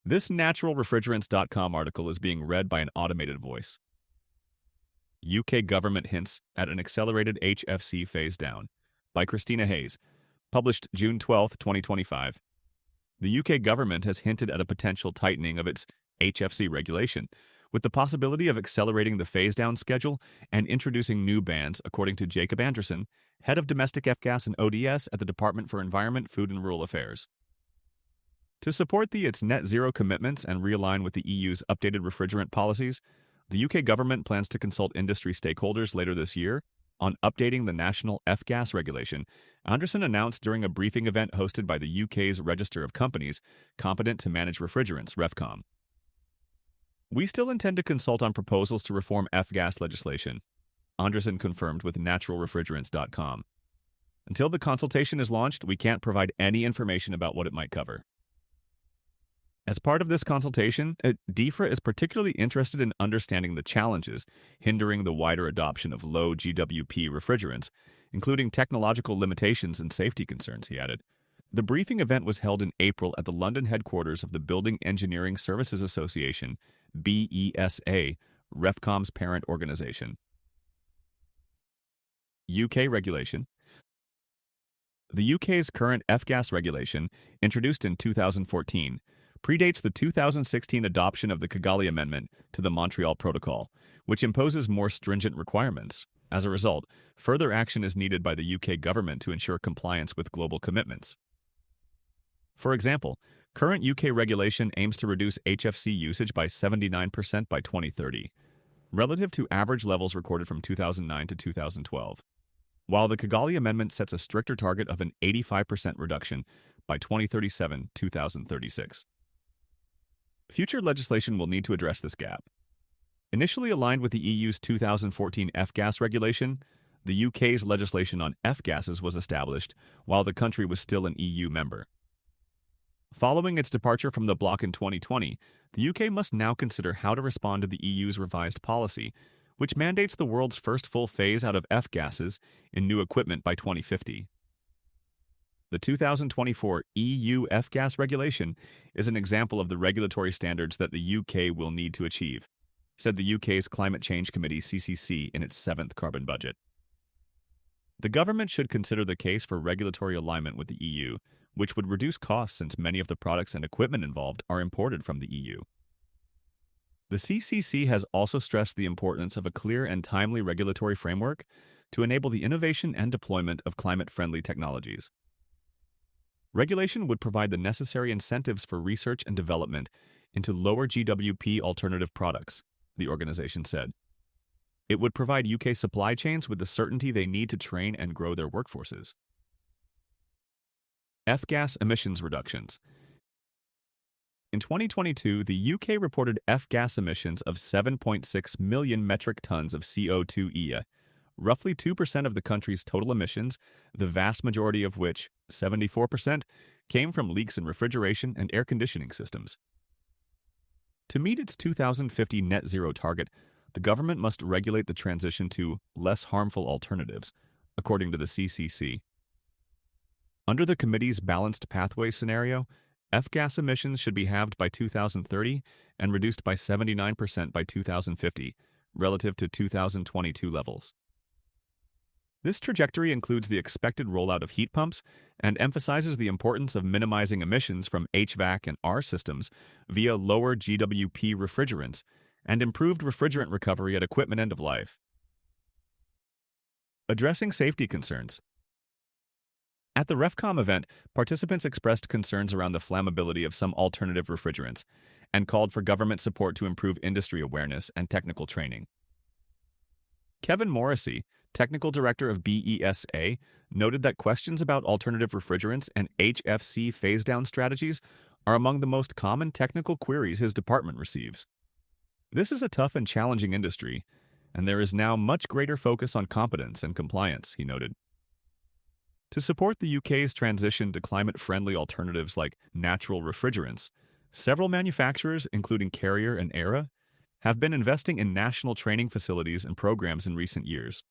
This naturalrefrigerants.com article is being read by an automated voice. UK government hints at an accelerated HFC phase down by Christina Hayes, published June 12, 2025. The UK government has hinted at a potential tightening of its HFC regulation, with the possibility of accelerating the phase-down schedule and introducing new bans, according to Jacob Anderson, head of domestic F-gas and ODS at the Department for Environment, Food and Rural Affairs. To support its net zero commitments and realign with the EU's updated refrigerant policies, the UK government plans to consult industry stakeholders later this year on updating the national F-gas regulation, Anderson announced during a briefing event hosted by the UK's Register of Companies Competent to Manage Refrigerants, REFCOM. We still intend to consult on proposals to reform F-gas legislation, Anderson confirmed with naturalrefrigerants.com. Until the consultation is launched, we can't provide any information about what it might cover. As part of this consultation, DEFRA is particularly interested in understanding the challenges hindering the wider adoption of low GWP refrigerants, including technological limitations and safety concerns, he added. The briefing event was held in April at the London headquarters of the Building Engineering Services Association, BESA, REFCOM's parent organization. UK regulation. The UK's current F-gas regulation, introduced in 2014, predates the 2016 adoption of the Kigali Amendment to the Montreal Protocol, which imposes more stringent requirements. As a result, further action is needed by the UK government to ensure compliance with global commitments. For example, current UK regulation aims to reduce HFC usage by 79% by 2030, relative to average levels recorded from 2009 to 2012, while the Kigali Amendment sets a stricter target of an 85% reduction by 2037-2036. Future legislation will need to address this gap. Initially aligned with the EU's 2014 F-gas regulation, the UK's legislation on F-gases was established while the country was still an EU member. Following its departure from the bloc in 2020, the UK must now consider how to respond to the EU's revised policy, which mandates the world's first full phase out of F-gases in new equipment by 2050. The 2024 EU F-gas regulation is an example of the regulatory standards that the UK will need to achieve, said the UK's Climate Change Committee (CCC) in its 7th carbon budget. The government should consider the case for regulatory alignment with the EU, which would reduce costs since many of the products and equipment involved are imported from the EU. The CCC has also stressed the importance of a clear and timely regulatory framework to enable the innovation and deployment of climate-friendly technologies. Regulation would provide the necessary incentives for research and development into lower GWP alternative products, the organization said. It would provide UK supply chains with the certainty they need to train and grow their workforces. F-gas emissions reductions. In 2022, the UK reported F-gas emissions of 7.6 million metric tons of CO2e, roughly 2% of the country's total emissions, the vast majority of which, 74%, came from leaks in refrigeration and air conditioning systems. To meet its 2050 net zero target, the government must regulate the transition to less harmful alternatives, according to the CCC. Under the committee's balanced pathway scenario, F-gas emissions should be halved by 2030 and reduced by 79% by 2050, relative to 2022 levels. This trajectory includes the expected rollout of heat pumps and emphasizes the importance of minimizing emissions from HVAC and R systems via lower GWP refrigerants and improved refrigerant recovery at equipment end of life. Addressing safety concerns. At the REFCOM event, participants expressed concerns around the flammability of some alternative refrigerants and called for government support to improve industry awareness and technical training. Kevin Morrissey, technical director of BESA, noted that questions about alternative refrigerants and HFC phase-down strategies are among the most common technical queries his department receives. This is a tough and challenging industry, and there is now much greater focus on competence and compliance, he noted. To support the UK's transition to climate-friendly alternatives like natural refrigerants, several manufacturers, including Carrier and Era, have been investing in national training facilities and programs in recent years.